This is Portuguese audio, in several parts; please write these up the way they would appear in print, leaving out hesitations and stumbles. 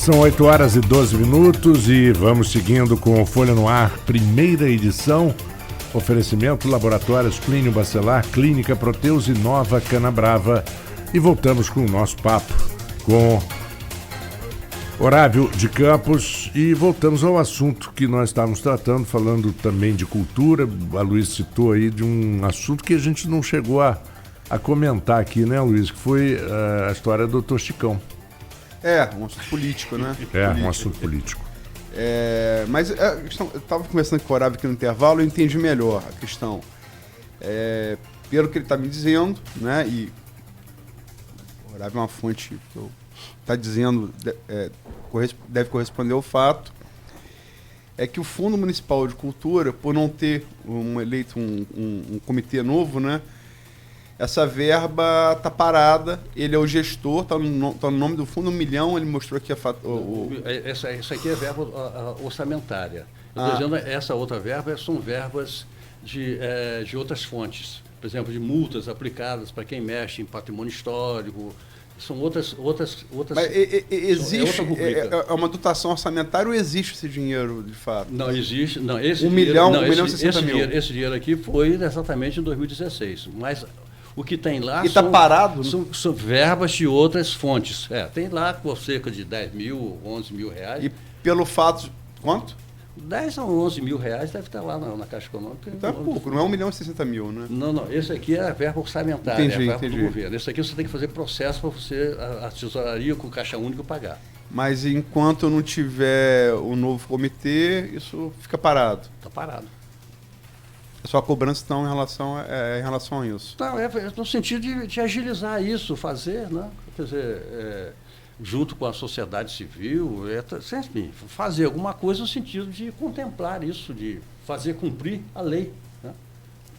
São 8 horas e 12 minutos e vamos seguindo com o Folha no Ar, primeira edição. Oferecimento Laboratórios Clínio Bacelar, Clínica Proteus e Nova Canabrava. E voltamos com o nosso papo com Otávio de Campos e voltamos ao assunto que nós estávamos tratando, falando também de cultura. A Luiz citou aí de um assunto que a gente não chegou a comentar aqui, né, Luiz? Que foi a história do Dr. Chicão. Um assunto político, né? Um assunto político. Mas a questão, eu estava conversando com o Otávio aqui no intervalo, eu entendi melhor a questão. Pelo que ele está me dizendo, né? E o Otávio é uma fonte que está dizendo, deve corresponder ao fato, é que o Fundo Municipal de Cultura, por não ter eleito um comitê novo, né? Essa verba está parada, ele é o gestor, está no nome do fundo, 1 milhão, ele mostrou aqui Isso aqui é verba orçamentária. Eu estou dizendo, essa outra verba são verbas de outras fontes. Por exemplo, de multas aplicadas para quem mexe em patrimônio histórico. São outras Mas existe, é uma dotação orçamentária ou existe esse dinheiro, de fato? Não existe. Não, esse 1 milhão, 1 milhão e 60 mil. Esse dinheiro aqui foi exatamente em 2016. Mas o que tem lá está parado? São verbas de outras fontes. Tem lá por cerca de 10 mil, 11 mil reais. E pelo fato de quanto? 10 a 11 mil reais deve estar lá na Caixa Econômica. Então é pouco, não é 1 milhão e 60 mil, né? Não, esse aqui é a verba orçamentária, entendi, a verba do governo. Esse aqui você tem que fazer processo para você, a tesouraria com o Caixa Único pagar. Mas enquanto não tiver o novo comitê, isso fica parado? Está parado. É só a cobrança, então, em relação a isso? Não, no sentido de agilizar isso, fazer, né? Quer dizer, junto com a sociedade civil, fazer alguma coisa no sentido de contemplar isso, de fazer cumprir a lei. Né?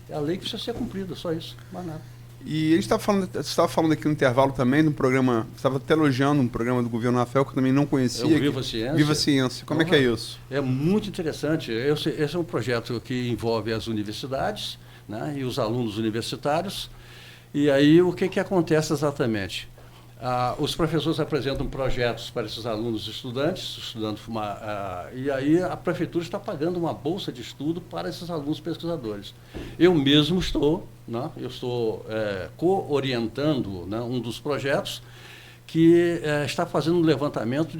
É a lei que precisa ser cumprida, só isso, mais nada. E a gente estava falando aqui no intervalo também de um programa, estava até elogiando um programa do governo Rafael, que eu também não conhecia. É o Viva Ciência. Viva Ciência. Como é que é isso? É muito interessante. Esse é um projeto que envolve as universidades, né, e os alunos universitários. E aí o que acontece exatamente? Os professores apresentam projetos para esses alunos estudantes, e aí a prefeitura está pagando uma bolsa de estudo para esses alunos pesquisadores. Eu mesmo estou co-orientando, né, um dos projetos que está fazendo um levantamento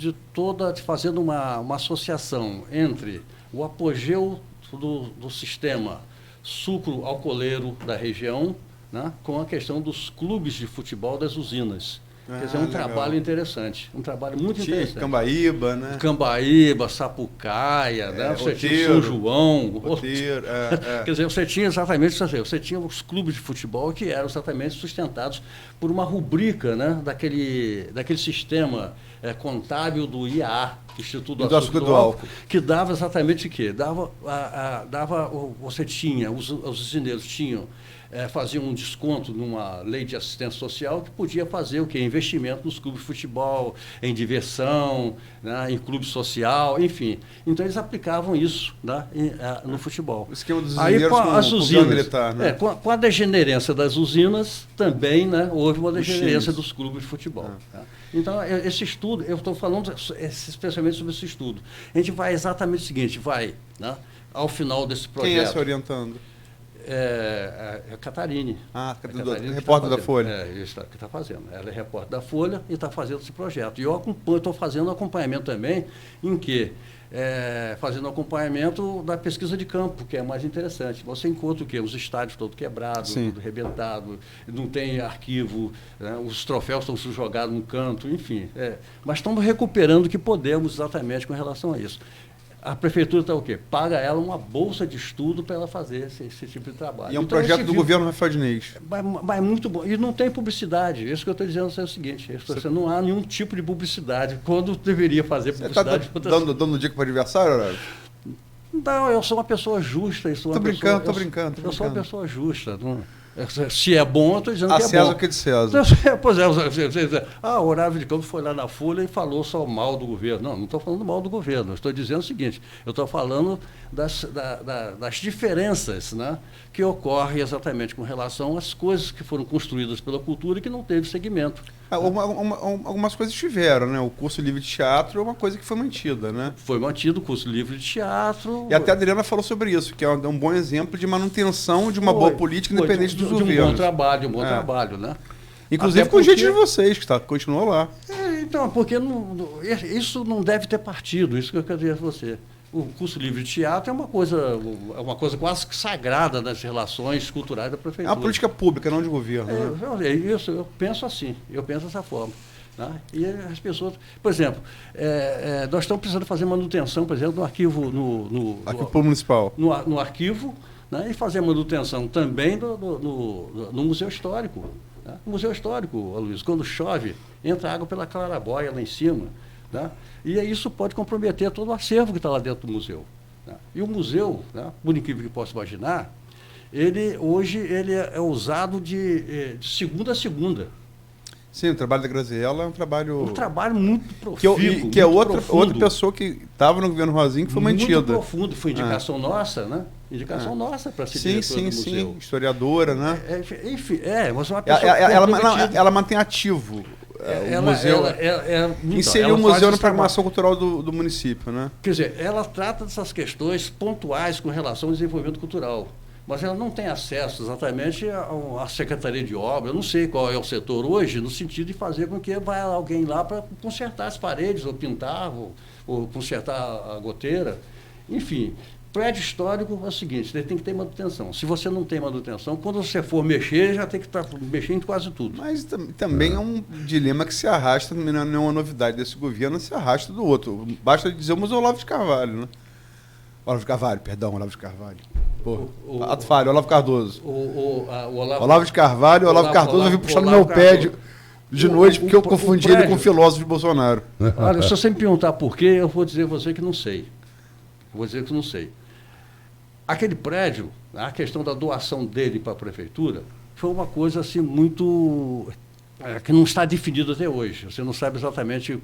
fazendo uma associação entre o apogeu do sistema sucro-alcooleiro da região, né, com a questão dos clubes de futebol das usinas. Quer dizer, trabalho interessante, um trabalho muito interessante. Cambaíba, né? Cambaíba, Sapucaia, né? Você tinha São João. Quer dizer, você tinha exatamente, você tinha os clubes de futebol que eram exatamente sustentados por uma rubrica, né? daquele sistema contábil do IAA, Instituto do Açúcar do Álcool, que dava exatamente o quê? Você tinha, os usineiros tinham, faziam um desconto numa lei de assistência social que podia fazer o quê? Investimento nos clubes de futebol, em diversão, né? Em clube social, enfim. Então eles aplicavam isso, né? No futebol. O esquema dos usineiros com as usinas, militar, né? Com a degenerência das usinas, também, né, houve uma degenerência dos clubes de futebol. Tá? Então, esse estudo, eu estou falando especialmente sobre esse estudo. A gente vai exatamente o seguinte, né, ao final desse projeto. Quem é se orientando? A Catarine. Repórter da Folha. Isso que está fazendo. Ela é repórter da Folha e está fazendo esse projeto. E eu estou fazendo acompanhamento também, em que? Fazendo acompanhamento da pesquisa de campo, que é mais interessante. Você encontra o quê? Os estádios todos quebrados, tudo arrebentado, não tem arquivo, né? Os troféus estão jogados no canto, enfim. Mas estamos recuperando o que podemos exatamente com relação a isso. A prefeitura está o quê? Paga ela uma bolsa de estudo para ela fazer esse tipo de trabalho. E é um projeto do governo Rafael Diniz. Mas muito bom. E não tem publicidade. Isso que eu estou dizendo é o seguinte, não há nenhum tipo de publicidade. Quando deveria fazer publicidade... Você está dando dica para o adversário, Horácio? Não, eu sou uma pessoa justa. Estou brincando. Eu sou uma pessoa justa. Se é bom, eu estou dizendo que é César bom. que é de César. Pois é, o Horácio de Campos foi lá na Folha e falou só mal do governo. Não estou falando mal do governo, eu estou dizendo o seguinte, eu estou falando das diferenças, né, que ocorrem exatamente com relação às coisas que foram construídas pela cultura e que não teve segmento. Algumas coisas tiveram, né? O curso livre de teatro é uma coisa que foi mantida, né? Foi mantido o curso livre de teatro. E até a Adriana falou sobre isso, que é um bom exemplo de manutenção de uma boa política independente dos governos. De um bom trabalho, né? Inclusive com o jeito de vocês, que continua lá. Então, porque isso não deve ter partido, isso que eu quero dizer a você. O curso livre de teatro é uma coisa quase que sagrada nas relações culturais da prefeitura. É uma política pública, não de governo. Isso, eu penso assim, eu penso dessa forma. Né? E as pessoas, por exemplo, nós estamos precisando fazer manutenção, por exemplo, no arquivo, arquivo municipal. No arquivo, né? E fazer manutenção também no Museu Histórico. Né? O Museu Histórico, Luiz, quando chove, entra água pela claraboia lá em cima. Né? E isso pode comprometer todo o acervo que está lá dentro do museu. Né? E o museu, né, por incrível que possa imaginar, hoje ele é usado de segunda a segunda. Sim, o trabalho da Graziella é um trabalho... Um trabalho muito profundo. Que é outra pessoa que estava no governo Rosinha que foi mantida. Muito profundo, foi indicação nossa, né? Indicação nossa para ser diretora do museu. Sim, historiadora, né? Enfim, mas uma pessoa ela mantém ativo o museu. Inseriu o museu na programação cultural do município, né? Quer dizer, ela trata dessas questões pontuais com relação ao desenvolvimento cultural. Mas ela não tem acesso exatamente à Secretaria de Obra, eu não sei qual é o setor hoje, no sentido de fazer com que vá alguém lá para consertar as paredes, ou pintar, ou consertar a goteira. Enfim, prédio histórico é o seguinte, ele tem que ter manutenção. Se você não tem manutenção, quando você for mexer, já tem que estar mexendo em quase tudo. Mas também é um dilema que se arrasta, não é nenhuma novidade desse governo, se arrasta do outro. Basta dizer o Museu Olavo de Carvalho, né? Olavo de Carvalho. Ato falho, Olavo Cardoso. Olavo de Carvalho, Olavo Cardoso, eu vim puxar no meu pé de noite, porque eu confundi ele com o filósofo de Bolsonaro. Olha, se você me perguntar por quê, eu vou dizer a você que não sei. Aquele prédio, a questão da doação dele para a prefeitura, foi uma coisa assim muito... que não está definido até hoje. Você não sabe exatamente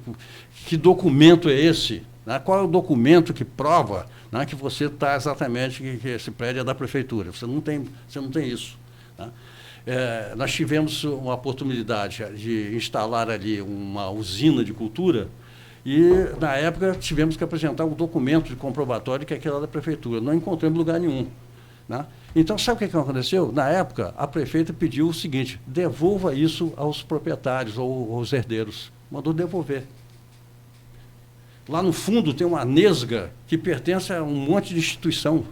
que documento é esse, né? Qual é o documento que prova, né, que você está exatamente, que esse prédio é da prefeitura. Você não tem isso. Né? Nós tivemos uma oportunidade de instalar ali uma usina de cultura e, na época, tivemos que apresentar um documento de comprobatório que aquilo era da prefeitura. Não encontramos lugar nenhum. Né? Então, sabe o que aconteceu? Na época, a prefeita pediu o seguinte: devolva isso aos proprietários ou aos herdeiros. Mandou devolver. Lá no fundo tem uma nesga que pertence a um monte de instituição,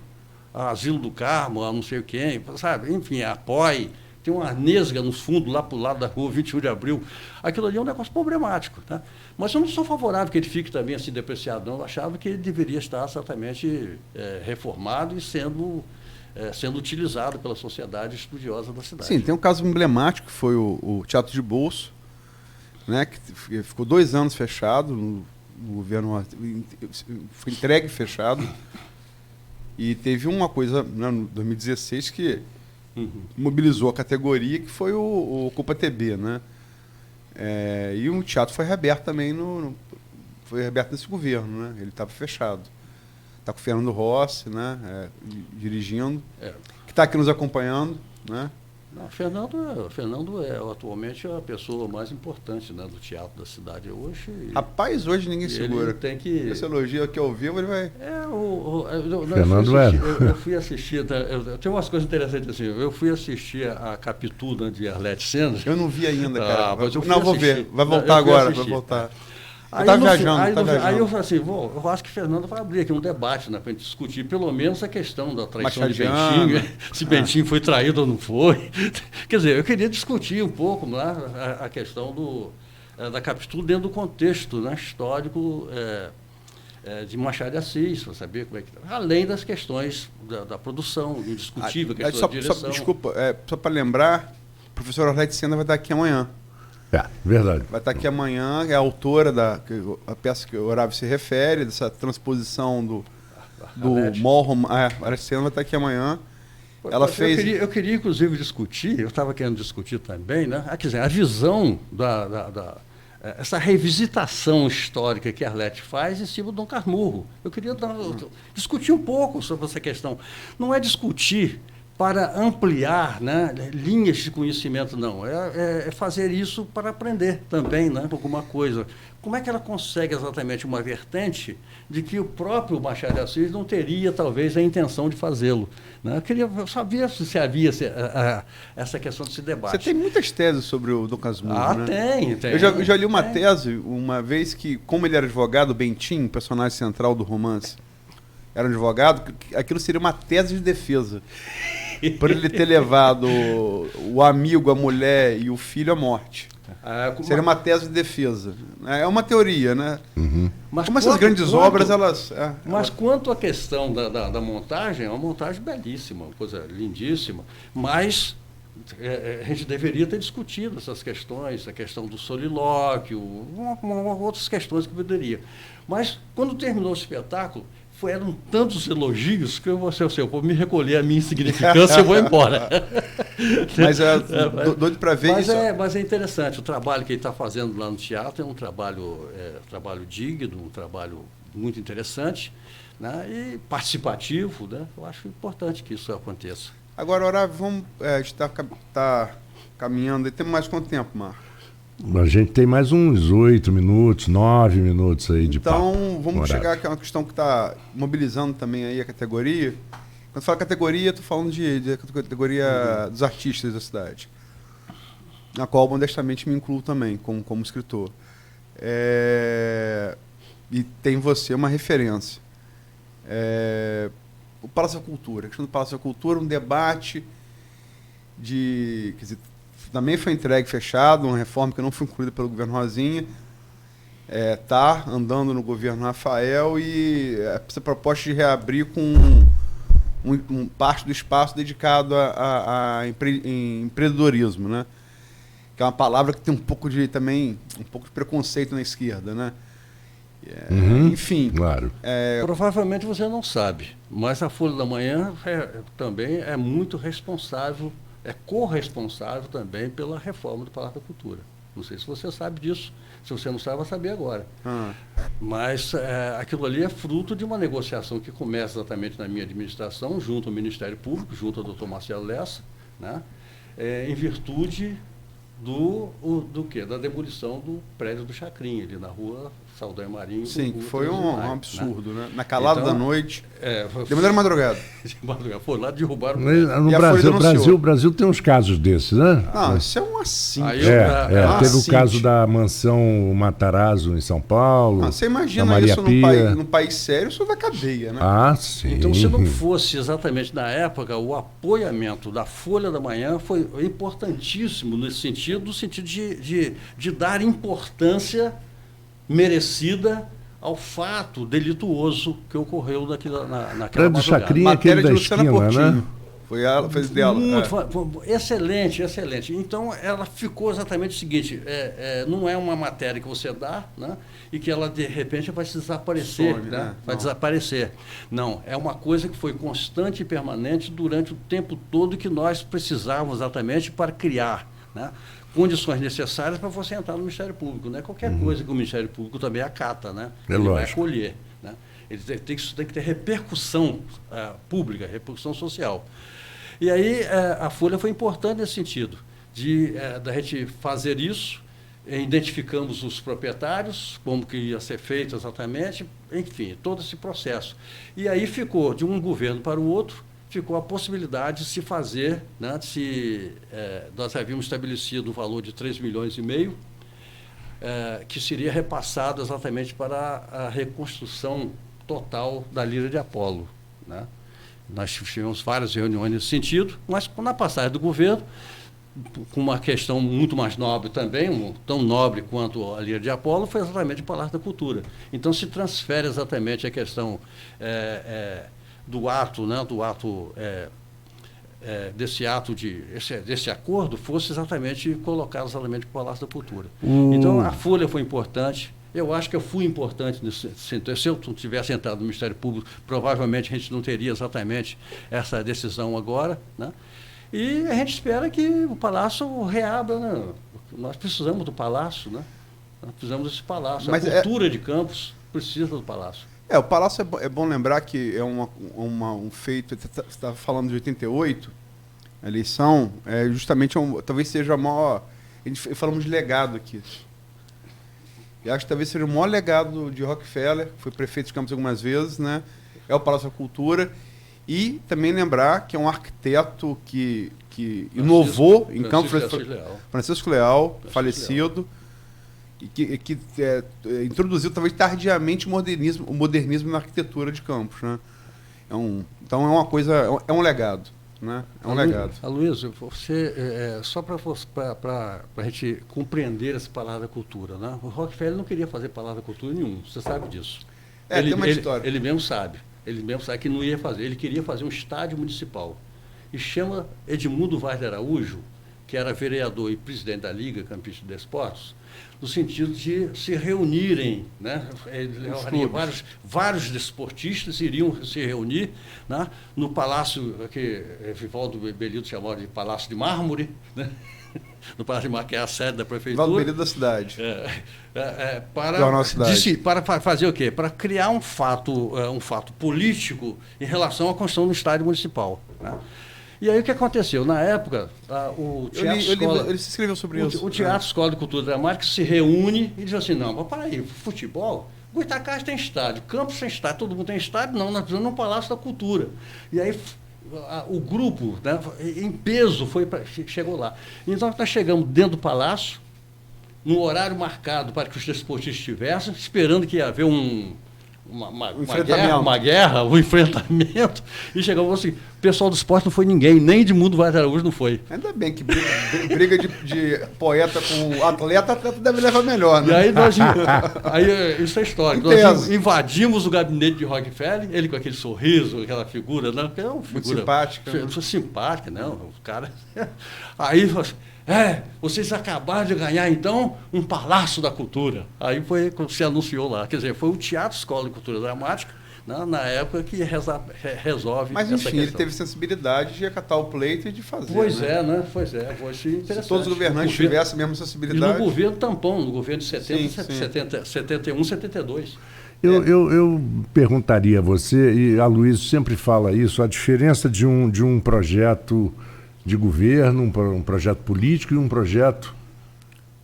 a Asilo do Carmo, a não sei quem, sabe? Enfim, a POI. Tem uma nesga no fundo, lá para o lado da rua 21 de abril. Aquilo ali é um negócio problemático. Tá? Mas eu não sou favorável que ele fique também assim depreciado, não. Eu achava que ele deveria estar exatamente reformado e sendo utilizado pela sociedade estudiosa da cidade. Sim, tem um caso emblemático, que foi o Teatro de Bolso, né, que ficou 2 anos fechado, no governo foi entregue fechado, e teve uma coisa, né, no 2016 que mobilizou a categoria, que foi o Copa TV, né? E o teatro foi reaberto também, foi reaberto nesse governo, né? Ele estava fechado. Está com o Fernando Rossi, né, dirigindo, que está aqui nos acompanhando, né? Não, Fernando é atualmente a pessoa mais importante, né, do teatro da cidade hoje. Rapaz, hoje ninguém segura. Tem que... Esse elogio aqui ao vivo, ele vai... Eu fui assistir, tem umas coisas interessantes assim, eu fui assistir a Capitu, né, de Arlete Senna. Eu não vi ainda, cara. Mas eu vou ver, vai voltar agora, vai voltar. Aí eu falei assim, eu acho que Fernando vai abrir aqui um debate, né, para a gente discutir pelo menos a questão da traição de Bentinho, se Bentinho foi traído ou não foi. Quer dizer, eu queria discutir um pouco, né, a questão da Capitu dentro do contexto, né, histórico de Machado de Assis, para saber como é que... Além das questões da produção, indiscutível, a questão da direção. Desculpa, só para lembrar, o professor Arlete Senna vai estar aqui amanhã. Verdade. Vai estar aqui amanhã, é a autora da peça que o Horácio se refere, dessa transposição do Morro. A Arlete Senna vai estar aqui amanhã. Ela fez... Eu queria, inclusive, discutir, eu estava querendo discutir também, né? Quer dizer, a visão essa revisitação histórica que a Arlete faz em cima do Dom Casmurro. Eu queria discutir um pouco sobre essa questão. Não é discutir para ampliar, né, linhas de conhecimento, não. É fazer isso para aprender também, né, alguma coisa. Como é que ela consegue exatamente uma vertente de que o próprio Machado de Assis não teria, talvez, a intenção de fazê-lo? Né? Eu sabia se havia essa questão desse debate. Você tem muitas teses sobre o Dom Casmurro, né? Tem. Eu já li uma tese uma vez que, como ele era advogado, Bentinho, personagem central do romance, era um advogado, aquilo seria uma tese de defesa. Por ele ter levado o amigo, a mulher e o filho à morte. Seria uma tese de defesa. É uma teoria, né? Uhum. Como essas grandes obras, elas... Mas quanto à questão da montagem, é uma montagem belíssima, uma coisa lindíssima, mas a gente deveria ter discutido essas questões, a questão do solilóquio, outras questões que poderia. Mas, quando terminou o espetáculo, eram tantos elogios que eu vou me recolher a minha insignificância e vou embora. Mas doido para ver isso. Mas é interessante, o trabalho que ele está fazendo lá no teatro é um trabalho digno, um trabalho muito interessante, né, e participativo, né? Eu acho importante que isso aconteça. Agora, Horácio, a gente está caminhando, e temos mais quanto tempo, Marco? A gente tem mais uns 8 minutos, 9 minutos aí de papo. Então, vamos chegar aqui a uma questão que está mobilizando também aí a categoria. Quando fala categoria, estou falando de categoria dos artistas da cidade, na qual, modestamente, me incluo também, como escritor. E tem você uma referência. O Palácio da Cultura. A questão do Palácio da Cultura, um debate de... Quer dizer, também foi entregue fechado, uma reforma que não foi incluída pelo governo Rosinha, está andando no governo Rafael, e essa proposta de reabrir com parte do espaço dedicado a empreendedorismo, né? Que é uma palavra que tem um pouco de preconceito na esquerda, né? Enfim. Claro. Provavelmente você não sabe, mas a Folha da Manhã também é muito responsável, é corresponsável também pela reforma do Palácio da Cultura. Não sei se você sabe disso. Se você não sabe, vai saber agora. Mas aquilo ali é fruto de uma negociação que começa exatamente na minha administração, junto ao Ministério Público, junto ao doutor Marcelo Lessa, né? Em virtude da demolição do prédio do Chacrinha, ali na rua Saldanha Marinho. Sim, foi um absurdo, né? Na calada da noite. De madrugada. Foi lá, derrubaram. No Brasil tem uns casos desses, né? Não, isso é um assim. Teve o caso da mansão Matarazzo em São Paulo. Você imagina isso num país sério, isso da cadeia, né? Sim. Então, se não fosse exatamente na época, o apoiamento da Folha da Manhã foi importantíssimo no sentido de dar importância merecida ao fato delituoso que ocorreu naquela madrugada. Chacrinha, aquele da esquina, né? Foi ela, fez dela. Excelente. Então, ela ficou exatamente o seguinte, não é uma matéria que você dá, né, e que ela, de repente, vai se desaparecer. Vai desaparecer. Não, é uma coisa que foi constante e permanente durante o tempo todo que nós precisávamos exatamente para criar, né, condições necessárias para você entrar no Ministério Público. Não é qualquer coisa que o Ministério Público também acata, né? Ele vai acolher, né? Ele tem que ter repercussão pública, repercussão social. E aí a Folha foi importante nesse sentido, da gente fazer isso, identificamos os proprietários, como que ia ser feito exatamente, enfim, todo esse processo. E aí ficou, de um governo para o outro, ficou a possibilidade de se fazer, né, nós havíamos estabelecido um valor de 3,5 milhões, que seria repassado exatamente para a reconstrução total da Lira de Apolo, né? Nós tivemos várias reuniões nesse sentido, mas na passagem do governo, com uma questão muito mais nobre também, tão nobre quanto a Lira de Apolo, foi exatamente o Palácio da Cultura. Então se transfere exatamente a questão do ato, né, desse acordo fosse exatamente colocado exatamente para o Palácio da Cultura. Então a Folha foi importante, Eu acho que eu fui importante nesse sentido. Se eu tivesse entrado no Ministério Público, provavelmente a gente não teria exatamente essa decisão agora, né? E a gente espera que o Palácio reabra, né? Nós precisamos do Palácio, né? Nós precisamos desse Palácio. Mas a cultura de Campos precisa do Palácio. O Palácio é bom lembrar que é um feito, você estava falando de 88, a eleição, justamente talvez seja a maior, falamos de legado aqui. Eu acho que talvez seja o maior legado de Rockefeller, foi prefeito de Campos algumas vezes, né? É o Palácio da Cultura. E também lembrar que é um arquiteto que inovou em Campos, Francisco Leal, falecido, e que introduziu talvez tardiamente o modernismo na arquitetura de Campos, né? Então é uma coisa, é um legado, né? É um legado. Aloysio, você, só para a gente compreender essa palavra cultura, né? O Rockefeller não queria fazer palavra cultura nenhuma, você sabe disso. Tem uma história. Ele mesmo sabe que não ia fazer, ele queria fazer um estádio municipal. E chama Edmundo Vaz de Araújo, que era vereador e presidente da Liga Campista de Desportos, no sentido de se reunirem, né? Vários desportistas iriam se reunir, né? No palácio que Vivaldo Bellido chamava de Palácio de Mármore, né? No Palácio de Mármore, que é a sede da prefeitura. Vivaldo Bellido da cidade. Para fazer o quê? Para criar um fato político em relação à construção do estádio municipal, né? E aí o que aconteceu? Na época, o Teatro Escola... Ele se escreveu sobre isso. O Teatro Escola de Cultura Dramática se reúne e diz assim, não, mas peraí, futebol, Goitacazes tem estádio, Campos tem estádio, todo mundo tem estádio, não, nós precisamos de um Palácio da Cultura. E aí o grupo, né, em peso, chegou lá. Então nós chegamos dentro do Palácio, no horário marcado para que os desportistas estivessem, esperando que ia haver uma guerra, um enfrentamento, e chegamos assim, o pessoal do esporte não foi ninguém, nem Edmundo Vaz de Araújo não foi. Ainda bem que briga de poeta com atleta deve levar melhor, né? E aí isso é histórico. Nós invadimos o gabinete de Rockefeller, ele com aquele sorriso, aquela figura, não, que é uma figura simpática, não, o cara. Aí vocês acabaram de ganhar, então, um Palácio da Cultura. Aí foi quando se anunciou lá. Quer dizer, foi o Teatro Escola de Cultura Dramática, né, na época, que resolve. Mas, enfim, ele teve sensibilidade de acatar o pleito e de fazer. Pois é. Foi interessante. Se todos os governantes tivessem a mesma sensibilidade. E no governo tampão, no governo de 71, 72. Eu perguntaria a você, e a Luiz sempre fala isso, a diferença de um projeto de governo, um projeto político e um projeto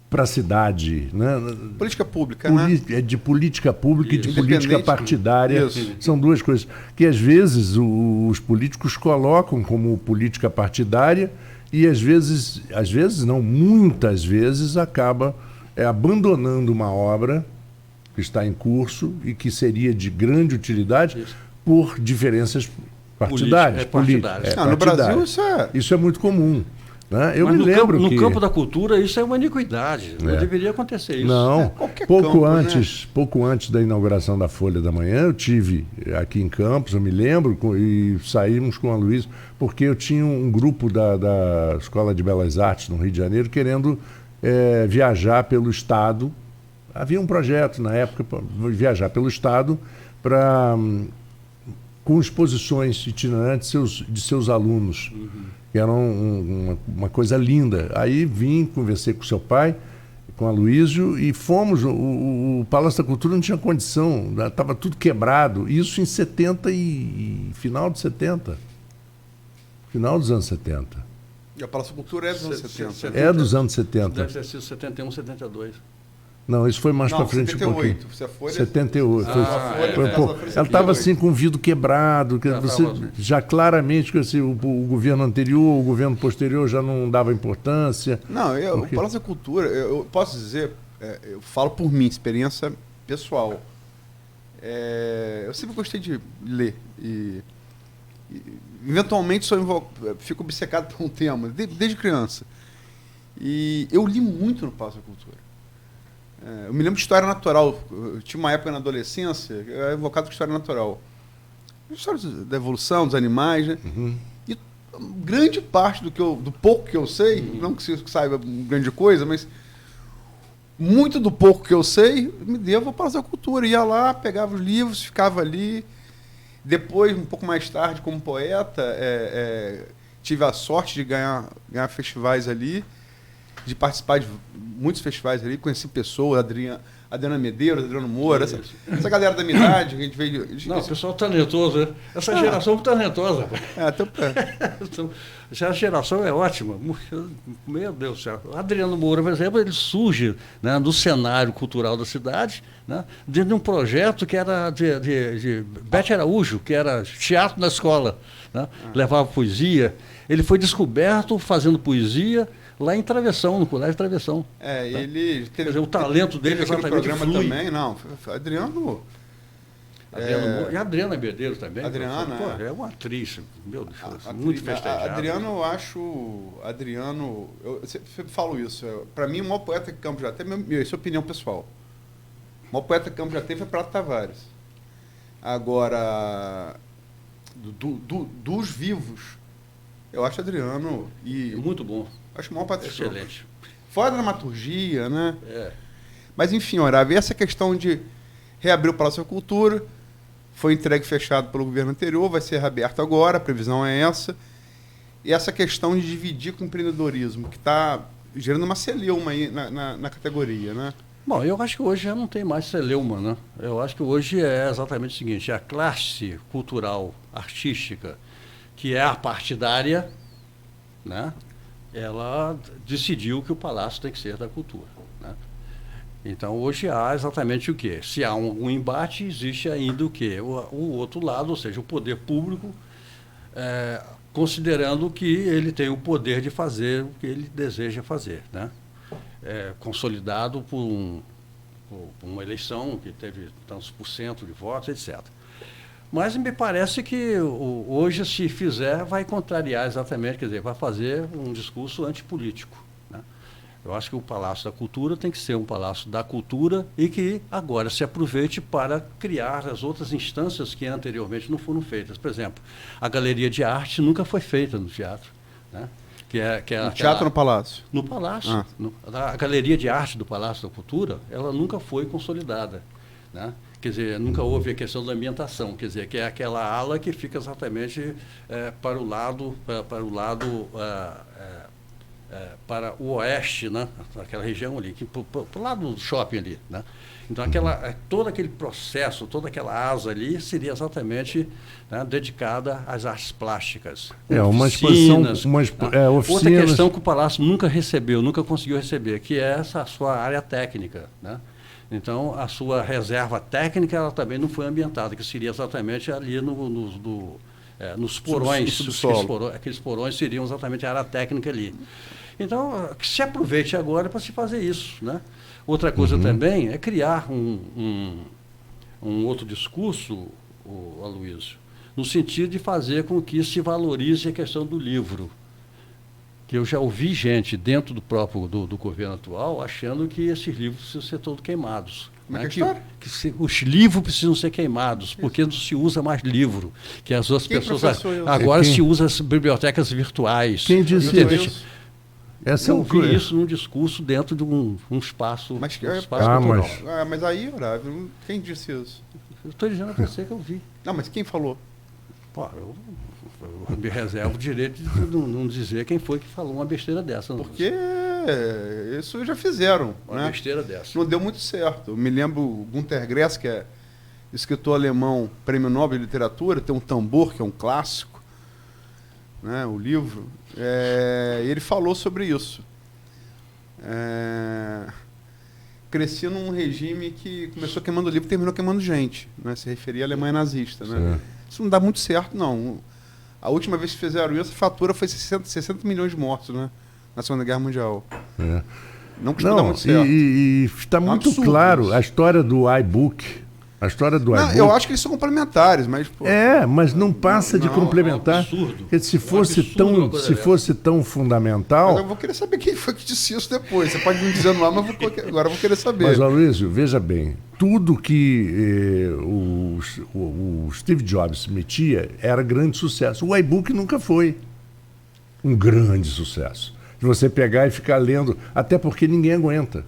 para a cidade, né? Política pública, né? De política pública e de política partidária. Isso. São duas coisas que, às vezes, os políticos colocam como política partidária e, às vezes não, muitas vezes, acaba abandonando uma obra que está em curso e que seria de grande utilidade por diferenças partidárias. No Brasil isso é muito comum. Né? Eu Mas me lembro no campo da cultura isso é uma iniquidade. Não deveria acontecer isso. Não. Pouco antes da inauguração da Folha da Manhã, eu tive aqui em Campos, eu me lembro, e saímos com a Luísa, porque eu tinha um grupo da Escola de Belas Artes no Rio de Janeiro querendo viajar pelo Estado. Havia um projeto na época para viajar pelo Estado com exposições itinerantes de seus alunos, que eram uma coisa linda. Aí conversei com seu pai, com a Aloysio, e fomos. O Palácio da Cultura não tinha condição, estava tudo quebrado. Isso em 70 e final de 70. Final dos anos 70. E o Palácio da Cultura é dos anos 70. É dos anos 70. Deve ter sido 71, 72. Não, isso foi mais para frente 78, um pouquinho. Você foi 78. Ela estava assim com o vidro quebrado. Já claramente assim, o governo anterior, o governo posterior já não dava importância. Não, o Palácio da Cultura, eu posso dizer, eu falo por mim, experiência pessoal. Eu sempre gostei de ler e eventualmente fico obcecado por um tema, desde criança. E eu li muito no Palácio da Cultura. Eu me lembro de História Natural. Eu tinha uma época na adolescência, eu era evocado com História Natural. História da evolução dos animais, né? E grande parte do pouco que eu sei, não que você saiba grande coisa, mas muito do pouco que eu sei, me devo ao Palácio da Cultura. Ia lá, pegava os livros, ficava ali. Depois, um pouco mais tarde, como poeta, tive a sorte de ganhar festivais ali, de participar de muitos festivais ali, conheci pessoas, Adriana Medeiros, Adriano Moura, essa galera da minha idade, que a gente veio... Não, o pessoal talentoso, né? Essa geração muito talentosa. Essa geração é ótima. Meu Deus do céu. O Adriano Moura, por exemplo, ele surge, né, no cenário cultural da cidade, né, dentro de um projeto que era de Bete Araújo, que era teatro na escola, né? Levava poesia. Ele foi descoberto fazendo poesia lá em Travessão, no Colégio Travessão. Tá? Ele teve... Quer dizer, o talento dele exatamente programa flui. Também, não. Adriano... E a Adriana Medeiros também. Adriana, é uma atriz, meu Deus, muito festejada. Adriano, eu acho... eu sempre falo isso. Para mim, o maior poeta que Campos já teve, essa é a opinião pessoal. O maior poeta que Campos já teve foi Prato Tavares. Agora, dos vivos, eu acho Adriano... Muito bom. Acho o maior poeta. Excelente. Fora a dramaturgia, né? É. Mas, enfim, Otávio, essa questão de reabrir o Palácio da Cultura, foi entregue fechado pelo governo anterior, vai ser reaberto agora, a previsão é essa. E essa questão de dividir com o empreendedorismo, que está gerando uma celeuma aí na categoria, né? Bom, eu acho que hoje já não tem mais celeuma, né? Eu acho que hoje é exatamente o seguinte, a classe cultural, artística, que é a partidária, né? Ela decidiu que o palácio tem que ser da cultura, né? Então, hoje há exatamente o quê? Se há um embate, existe ainda o quê? O outro lado, ou seja, o poder público, considerando que ele tem o poder de fazer o que ele deseja fazer, né? Consolidado por uma eleição que teve tantos por cento de votos, etc. Mas me parece que hoje, se fizer, vai contrariar exatamente, quer dizer, vai fazer um discurso antipolítico, né? Eu acho que o Palácio da Cultura tem que ser um palácio da cultura e que agora se aproveite para criar as outras instâncias que anteriormente não foram feitas. Por exemplo, a Galeria de Arte nunca foi feita no teatro, né? No teatro ou no Palácio? No Palácio. A Galeria de Arte do Palácio da Cultura, ela nunca foi consolidada, né? Quer dizer, nunca houve a questão da ambientação, quer dizer, que é aquela ala que fica exatamente para o oeste, né? Aquela região ali, para o lado do shopping ali, né? Então, todo aquele processo, toda aquela asa ali seria exatamente, né, dedicada às artes plásticas. Uma exposição, Outra questão que o Palácio nunca recebeu, nunca conseguiu receber, que é a sua área técnica, né? Então, a sua reserva técnica ela também não foi ambientada, que seria exatamente ali nos porões. Aqueles porões seriam exatamente a área técnica ali. Então, que se aproveite agora para se fazer isso, né? Outra coisa também é criar um outro discurso, Aloysio, no sentido de fazer com que se valorize a questão do livro. Que eu já ouvi gente dentro do próprio do governo atual achando que esses livros precisam ser todos queimados. Né? Os livros precisam ser queimados, porque não se usa mais livro. Que as outras pessoas agora se usam as bibliotecas virtuais. Quem disse isso? Eu ouvi isso num discurso dentro de um espaço, cultural. Mas aí, Otávio, quem disse isso? Eu estou dizendo a você que eu vi. Não, mas quem falou? Pô, eu me reservo o direito de não dizer quem foi que falou uma besteira dessa. Porque isso já fizeram. Uma besteira dessa. Não deu muito certo. Eu me lembro Günter Grass, que é escritor alemão, prêmio Nobel de Literatura, tem um Tambor, que é um clássico, né, o livro. Ele falou sobre isso. Cresci num regime que começou queimando livro e terminou queimando gente, né? Se referia à Alemanha nazista, né? Isso não dá muito certo, não. A última vez que fizeram isso, a fatura foi 60 milhões de mortos, né? Na Segunda Guerra Mundial. Não dá muito certo. E está muito claro a história do iBook. A história do iBook. Eu acho que eles são complementares, mas... mas não passa de complementar. É um absurdo. Porque se fosse tão fundamental... Mas eu vou querer saber quem foi que disse isso depois. Você pode me dizer no ar, mas agora eu vou querer saber. Mas, Aloysio, veja bem, tudo que o Steve Jobs metia era grande sucesso. O iBook nunca foi um grande sucesso. De você pegar e ficar lendo, até porque ninguém aguenta.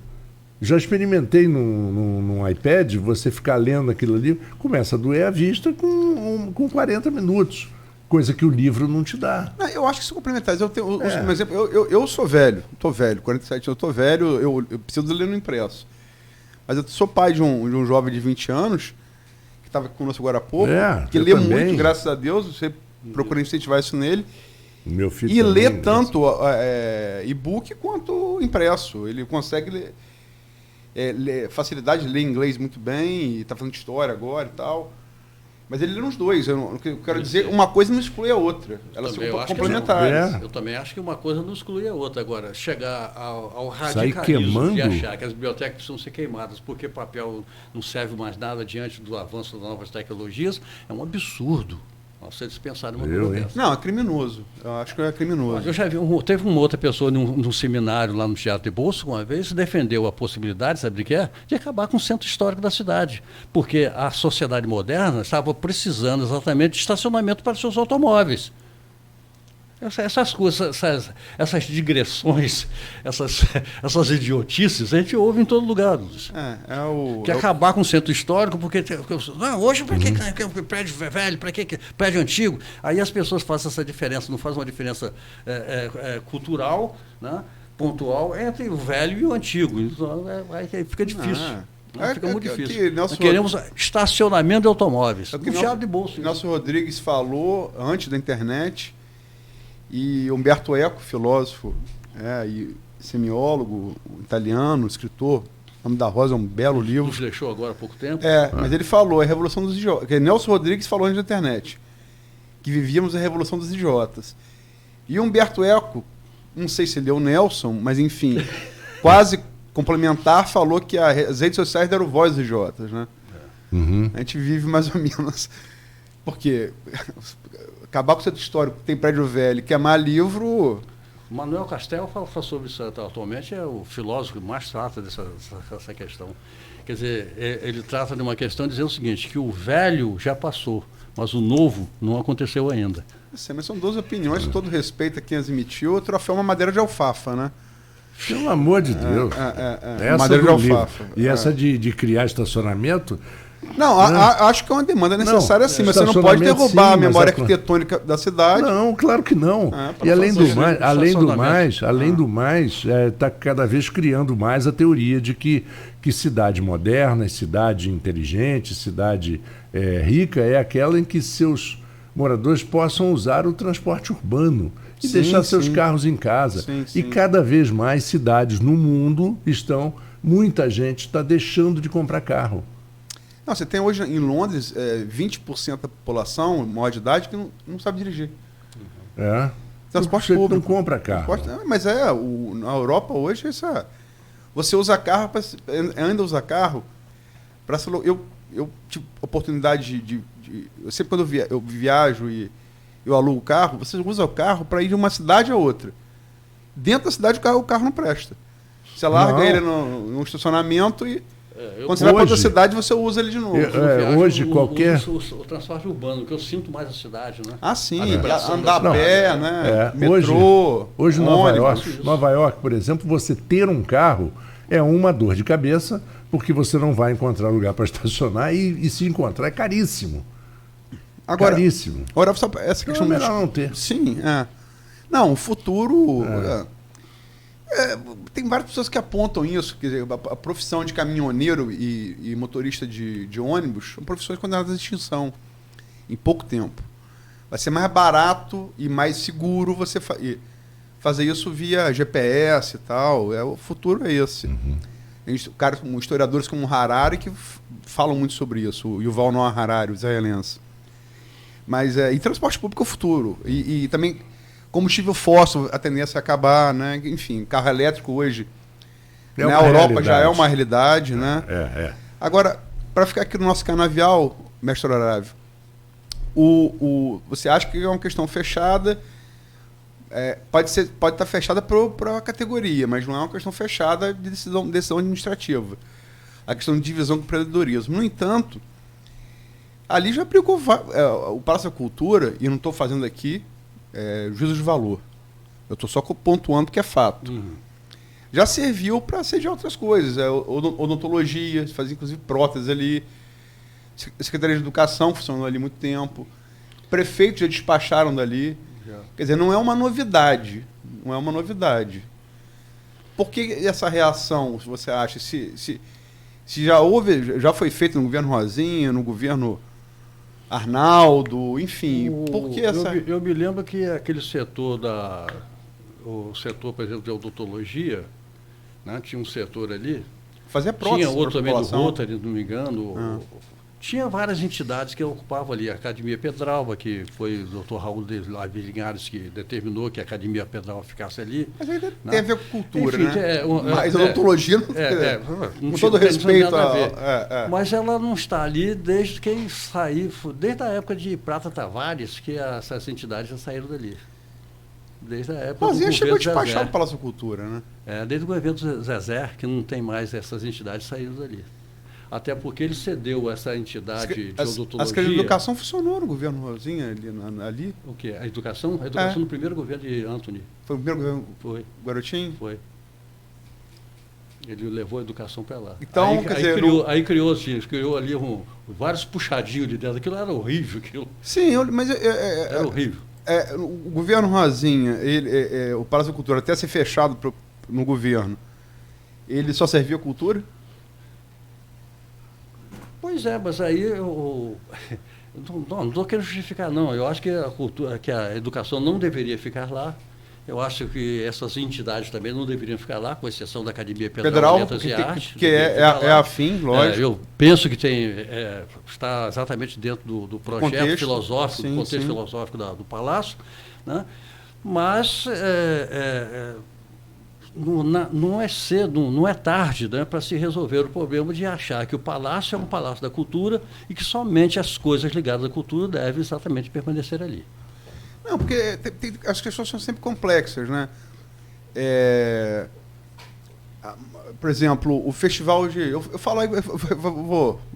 Já experimentei num iPad, você ficar lendo aquilo ali, começa a doer a vista com 40 minutos, coisa que o livro não te dá. Não, eu acho que são complementares. Eu tenho um exemplo. Eu sou velho, 47 anos, eu estou velho, eu preciso ler no impresso. Mas eu sou pai de um jovem de 20 anos, que estava conosco agora há pouco, que lê também. muito, graças a Deus, você procura incentivar isso nele. Meu filho E lê também, tanto e-book quanto impresso. Ele consegue facilidade de ler inglês muito bem, e está fazendo história agora e tal. Mas ele lê nos dois. Eu quero dizer, uma coisa não exclui a outra. Elas são complementares. Eu também acho que uma coisa não exclui a outra. Agora, chegar ao Sai radicalismo queimando? de achar que as bibliotecas precisam ser queimadas porque papel não serve mais nada diante do avanço das novas tecnologias, é um absurdo. Você dispensar uma coisa dessa. Não, é criminoso. Eu acho que é criminoso. Eu já vi, teve uma outra pessoa num seminário lá no Teatro de Bolso, uma vez, defendeu a possibilidade, sabe de quê? De acabar com o centro histórico da cidade. Porque a sociedade moderna estava precisando exatamente de estacionamento para os seus automóveis. Essas coisas, essas digressões, essas idiotices, a gente ouve em todo lugar. Acabar com o centro histórico, porque hoje para que prédio velho, para que prédio antigo? Aí as pessoas fazem essa diferença, não fazem uma diferença cultural, né, pontual, entre o velho e o antigo. Então, aí fica difícil. Fica muito difícil. Nós queremos estacionamento de automóveis. Teatro de Bolso. Nelson Rodrigues falou antes da internet. E Umberto Eco, filósofo e semiólogo italiano, escritor, O Nome da Rosa é um belo livro. Nos deixou agora há pouco tempo. Mas ele falou, a Revolução dos Idiotas. Nelson Rodrigues falou antes da internet, que vivíamos a Revolução dos Idiotas. E Umberto Eco, não sei se ele é o Nelson, mas enfim, quase complementar, falou que as redes sociais deram voz aos idiotas, né? Uhum. A gente vive mais ou menos... Porque... acabar com o centro histórico, tem prédio velho, queimar livro... Manuel Castel fala sobre isso atualmente, é o filósofo que mais trata dessa questão. Quer dizer, ele trata de uma questão dizendo o seguinte, que o velho já passou, mas o novo não aconteceu ainda. Mas são duas opiniões, com todo respeito a quem as emitiu. O troféu é uma madeira de alfafa, né? Pelo amor de Deus. Essa madeira de alfafa. E essa de criar estacionamento... Não, acho que é uma demanda necessária sim, mas você não pode derrubar a memória arquitetônica da cidade. Não, claro que não. E além do mais, está cada vez criando mais a teoria de que cidade moderna, cidade inteligente, cidade rica é aquela em que seus moradores possam usar o transporte urbano e deixar seus carros em casa. E cada vez mais cidades no mundo muita gente está deixando de comprar carro. Não, você tem hoje em Londres 20% da população, maior de idade, que não sabe dirigir. Transporte público. Não compra carro. Mas na Europa hoje, você usa carro, ainda usa carro. Eu tive oportunidade eu sempre quando eu viajo e eu alugo o carro, você usa o carro para ir de uma cidade a outra. Dentro da cidade o carro não presta. Você larga ele no estacionamento e... Quando você vai para outra cidade, você usa ele de novo. Hoje, qualquer... O transporte urbano, que eu sinto mais a cidade, né? Sim. Andar a pé, né? Metrô, hoje Nova York, por exemplo, você ter um carro é uma dor de cabeça, porque você não vai encontrar lugar para estacionar e se encontrar é caríssimo. Caríssimo. Agora, só essa questão... melhor não ter. Sim, Não, o futuro... tem várias pessoas que apontam isso, quer dizer, a profissão de caminhoneiro e motorista de ônibus são profissões condenadas à extinção em pouco tempo. Vai ser mais barato e mais seguro você fazer isso via GPS e tal. O futuro é esse. Historiadores como Harari que falam muito sobre isso, o Yuval Noah Harari, o israelense. Mas e transporte público é o futuro. E também... combustível fóssil, a tendência a acabar, né? Enfim, carro elétrico hoje na Europa já é uma realidade, né? Agora, para ficar aqui no nosso canavial, mestre Horário, você acha que é uma questão fechada, pode estar fechada para a categoria, mas não é uma questão fechada de decisão administrativa. A questão de divisão com empreendedorismo. No entanto, ali já aplicou o Palácio da Cultura, e não estou fazendo aqui, juízo de valor. Eu estou só pontuando que é fato. já serviu para sediar outras coisas. Odontologia, fazia inclusive próteses ali. Secretaria de Educação funcionou ali muito tempo. Prefeitos já despacharam dali. Quer dizer, não é uma novidade. Não é uma novidade. Por que essa reação, se você acha? Se já foi feito no governo Rosinha, no governo Arnaldo, enfim, por que essa... Eu me lembro que aquele setor o setor, por exemplo, de odontologia, né, tinha um setor ali. Fazia prótese. Tinha outro também do Rotary, não me engano. Tinha várias entidades que ocupavam ali. A Academia Pedralba, que foi o Dr. Raul de Linhares que determinou que a Academia Pedralba ficasse ali. Mas ainda tem a ver com cultura, enfim, né? Mas a odontologia não com todo respeito Mas ela não está ali desde que saiu, desde a época de Prata Tavares, que essas entidades já saíram dali. Desde a época Rosinha chegou a despachar o Palácio da Cultura, né? Desde o governo do Zezé, que não tem mais essas entidades saindo dali. Até porque ele cedeu essa entidade de odontologia. A Secretaria de Educação funcionou no governo Rosinha ali? O quê? A educação? A educação no primeiro governo de Antony. Foi o primeiro governo? Foi. Garotinho? Foi. Ele levou a educação para lá. Então, criou ali vários puxadinhos de dentro. Aquilo era horrível. Sim, mas... era horrível. O governo Rosinha, o Palácio da Cultura, até ser fechado no governo, ele só servia a cultura? Pois é, mas aí eu não estou querendo justificar, não. Eu acho que a educação não deveria ficar lá. Eu acho que essas entidades também não deveriam ficar lá, com exceção da Academia Federal de Letras e Artes. Que é afim, lógico. Eu penso que está exatamente dentro do projeto contexto, filosófico, do contexto filosófico do Palácio, né? Mas não é cedo, não é tarde, né, para se resolver o problema de achar que o Palácio é um palácio da cultura e que somente as coisas ligadas à cultura devem exatamente permanecer ali. Não, porque as questões são sempre complexas, né? Por exemplo, o festival de... Eu falo aí,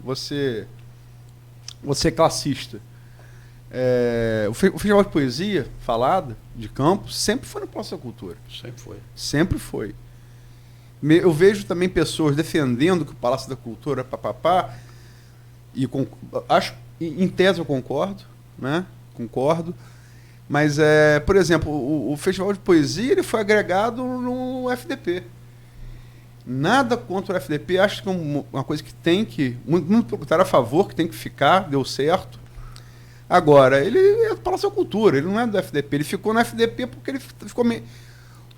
você é classista. O festival de poesia falada, de Campos, sempre foi no Palácio da Cultura. Sempre foi. Sempre foi. Eu vejo também pessoas defendendo que o Palácio da Cultura e acho, em tese eu concordo, né? Concordo. Mas, por exemplo, o Festival de Poesia ele foi agregado no FDP. Nada contra o FDP, acho que é uma coisa que tem que... Muito estar a favor, que tem que ficar, deu certo. Agora, ele é do Palácio da Cultura, ele não é do FDP. Ele ficou no FDP porque ele ficou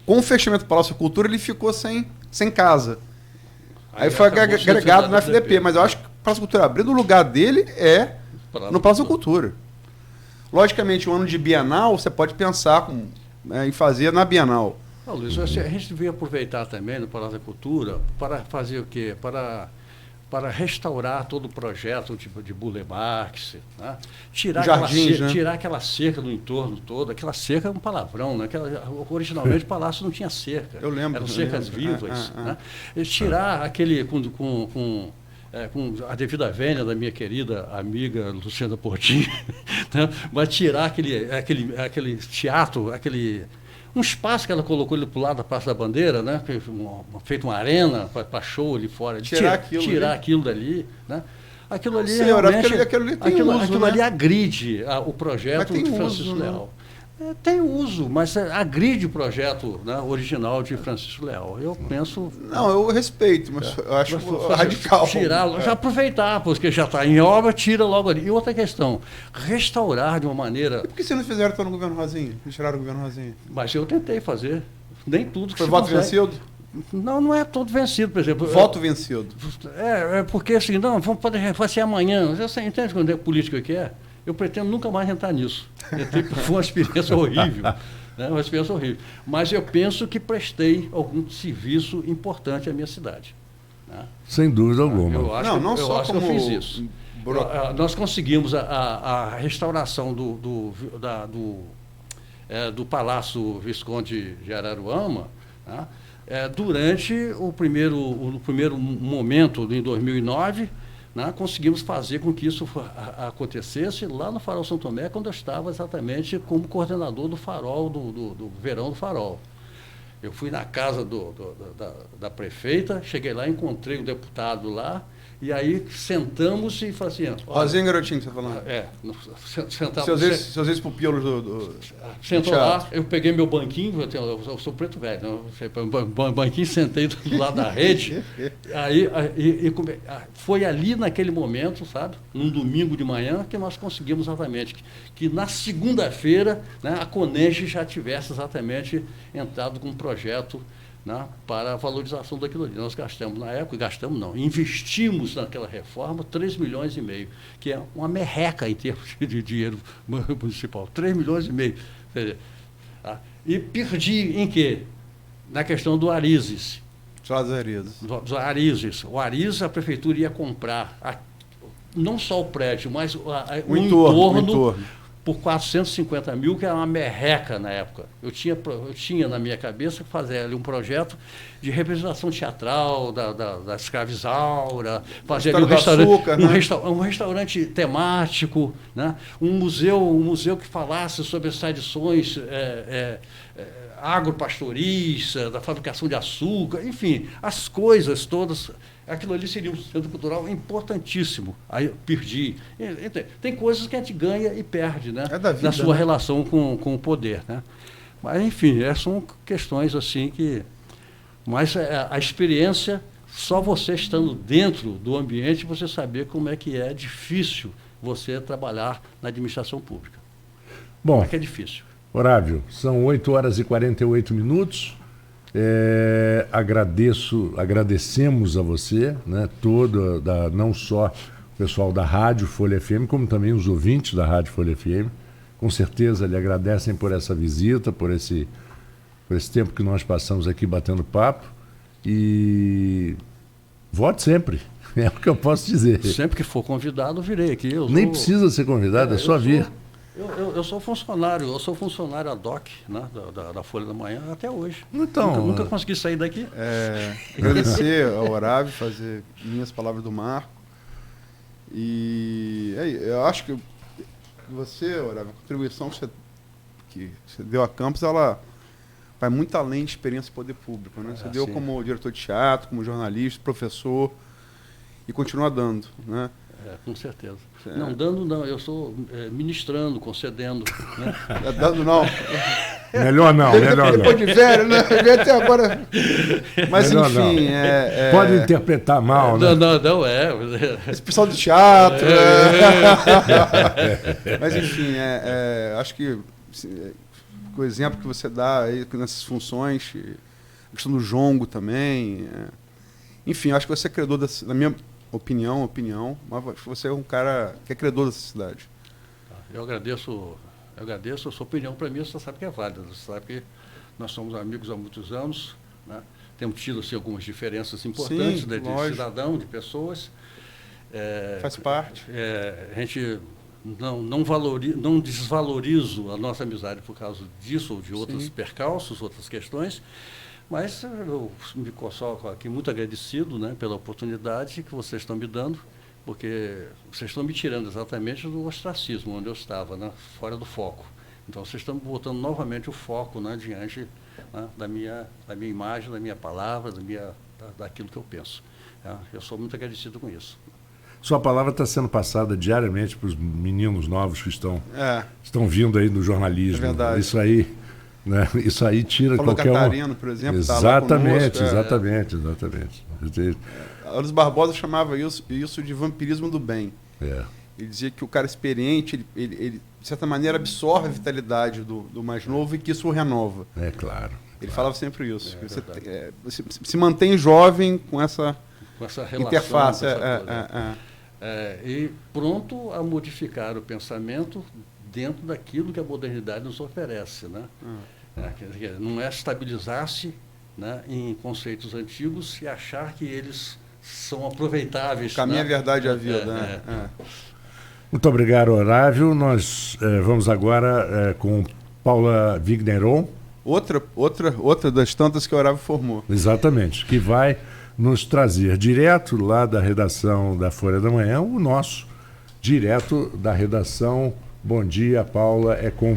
com o fechamento do Palácio da Cultura, ele ficou sem casa. Aí foi agregado no FDP, mas eu acho que o Palácio da Cultura abrindo o lugar dele no Palácio da Cultura. Logicamente, o ano de Bienal, você pode pensar em fazer na Bienal. Luiz, a gente devia aproveitar também no Palácio da Cultura para fazer o quê? Para restaurar todo o projeto, tipo de bulemarques, né? Tirar aquela cerca do entorno todo. Aquela cerca é um palavrão, né? Originalmente o palácio não tinha cerca. Eu lembro. Eram cercas vivas. Né? Tirar aquele... com a devida vênia da minha querida amiga Luciana Portinho, né? Mas tirar aquele teatro, um espaço que ela colocou ali para o lado da Praça da Bandeira, né? Feito uma arena para show ali fora. Tirar aquilo dali, né? Aquilo ali realmente... Aquilo ali agride o projeto de Francisco Leal. Tem uso, mas agride o projeto, né, original de Francisco Leal. Eu penso... Não, eu respeito, mas eu acho radical. Já aproveitar, porque já está em obra, tira logo ali. E outra questão, restaurar de uma maneira... E por que vocês não fizeram no governo Rosinha? Tiraram o governo Rosinha? Mas eu tentei fazer. Nem tudo que foi voto vencido? Não é todo vencido, por exemplo. Voto vencido. Porque assim, vamos poder fazer amanhã. Você entende quando é política que é? Eu pretendo nunca mais entrar nisso. Foi uma experiência horrível. Né? Uma experiência horrível. Mas eu penso que prestei algum serviço importante à minha cidade. Né? Sem dúvida alguma. Eu acho que eu fiz isso. Nós conseguimos a restauração do Palácio Visconde de Araruama, né? Durante o primeiro momento, em 2009, né, conseguimos fazer com que isso acontecesse lá no Farol São Tomé, quando eu estava exatamente como coordenador do Farol, do Verão do Farol. Eu fui na casa da prefeita, cheguei lá, encontrei o deputado lá, e aí sentamos e falei assim... Rosinha Garotinho, que você tá falando. Sentamos... Seus ex-pupilos do Sentou lá, eu peguei meu banquinho, eu sou preto velho, banquinho, sentei do lado da rede, foi ali naquele momento, sabe, num domingo de manhã, que nós conseguimos exatamente, que na segunda-feira, né, a Conenge já tivesse exatamente entrado com um projeto, né, para a valorização daquilo ali. Nós gastamos na época, investimos naquela reforma 3,5 milhões, que é uma merreca em termos de dinheiro municipal, 3,5 milhões. E perdi em quê? Na questão do Arizes. Só dos Arizes. Dos Arizes. O Arizes, a prefeitura ia comprar não só o prédio, mas o entorno por 450 mil, que era uma merreca na época. Eu tinha na minha cabeça fazer ali um projeto de representação teatral da escravizaura, fazer ali um restaurante temático, né? um museu que falasse sobre as tradições agropastoris, da fabricação de açúcar, enfim, as coisas todas. Aquilo ali seria um centro cultural importantíssimo. Aí eu perdi. Tem coisas que a gente ganha e perde, né? Na sua relação com o poder, né? Mas, enfim, são questões assim que... Mas a experiência, só você estando dentro do ambiente, você saber como é que é difícil você trabalhar na administração pública. Bom, como é que é difícil. Otávio, são 8h48. Agradecemos a você, né, não só o pessoal da Rádio Folha FM, como também os ouvintes da Rádio Folha FM. Com certeza lhe agradecem por essa visita, por esse tempo que nós passamos aqui batendo papo. E volte sempre, é o que eu posso dizer. Sempre que for convidado, eu virei aqui. Nem precisa ser convidado, é só vir. Eu sou funcionário ad hoc, né, da Folha da Manhã até hoje. Então, nunca consegui sair daqui. Agradecer ao Otávio, fazer minhas palavras do Marco. E eu acho que você, Otávio, a contribuição que você deu a Campos, ela vai muito além de experiência de poder público. Né? Você deu como diretor de teatro, como jornalista, professor, e continua dando, né? Com certeza. Não, dando não, eu sou ministrando, concedendo. Né? Dando não. Melhor não. Depois de velho, né? Até agora. Mas melhor enfim. Pode interpretar mal, né? Não. Esse pessoal do teatro. Mas enfim, acho que o exemplo que você dá aí nessas funções, a questão do jongo também. Enfim, acho que você é credor na minha opinião, mas você é um cara que é credor dessa cidade. Eu agradeço a sua opinião. Para mim, você sabe que é válida. Você sabe que nós somos amigos há muitos anos, né? Temos tido assim, algumas diferenças importantes de cidadão, de pessoas. Faz parte. A gente não desvalorizo a nossa amizade por causa disso ou de outros percalços, outras questões. Mas eu me coloco aqui muito agradecido, né, pela oportunidade que vocês estão me dando, porque vocês estão me tirando exatamente do ostracismo onde eu estava, né, fora do foco. Então, vocês estão botando novamente o foco, né, diante, né, da minha imagem, da minha palavra, daquilo que eu penso. Eu sou muito agradecido com isso. Sua palavra está sendo passada diariamente para os meninos novos que estão vindo aí do jornalismo. É verdade. Isso aí... Né? Isso aí tira Paulo qualquer Catarino, por exemplo, exatamente. Luiz Barbosa chamava isso de vampirismo do bem. Ele dizia que o cara experiente, ele de certa maneira absorve a vitalidade do mais novo e que isso o renova. Claro. Ele falava sempre isso. Você se mantém jovem com essa relação, interface. E pronto a modificar o pensamento dentro daquilo que a modernidade nos oferece, né? Não é estabilizar-se, né, em conceitos antigos e achar que eles são aproveitáveis. Caminho é verdade a vida. Muito obrigado, Otávio. Nós vamos agora com Paula Vigneron. Outra das tantas que o Otávio formou. Exatamente, que vai nos trazer direto lá da redação da Folha da Manhã, o nosso, direto da redação. Bom dia, Paula, é com